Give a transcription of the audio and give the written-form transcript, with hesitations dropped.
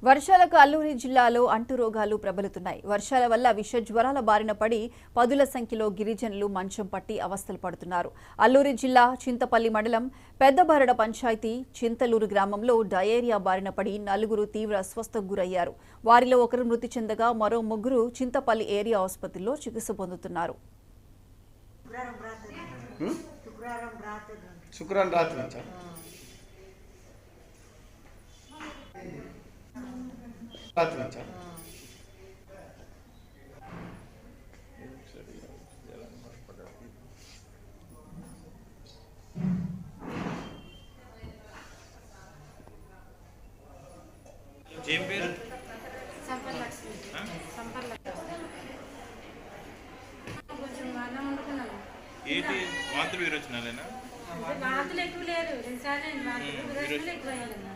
వర్షాలకు అల్లూరి జిల్లాలో అంటురోగాలు ప్రబలుతున్నాయి. వర్షాల వల్ల విష జ్వరాల బారిన పడి పదుల సంఖ్యలో గిరిజనులు మంచం పట్టి అవస్థలు పడుతున్నారు. అల్లూరి జిల్లా చింతపల్లి మండలం పెద్దబారడ పంచాయతీ చింతలూరు గ్రామంలో డయేరియా బారిన పడి 4 తీవ్ర అస్వస్థకు గురయ్యారు. వారిలో ఒకరు మృతి చెందగా మరో 3 చింతపల్లి ఏరియా ఆసుపత్రిలో చికిత్స పొందుతున్నారు. శుక్రవారం రాత్రి నుంచా ఏం పేరు? ఏంటి వాంతులు విరోచనాలేనా? వాంతులు ఎక్కువ లేదు, 2 సార్లు వాంతులు ఎక్కువ.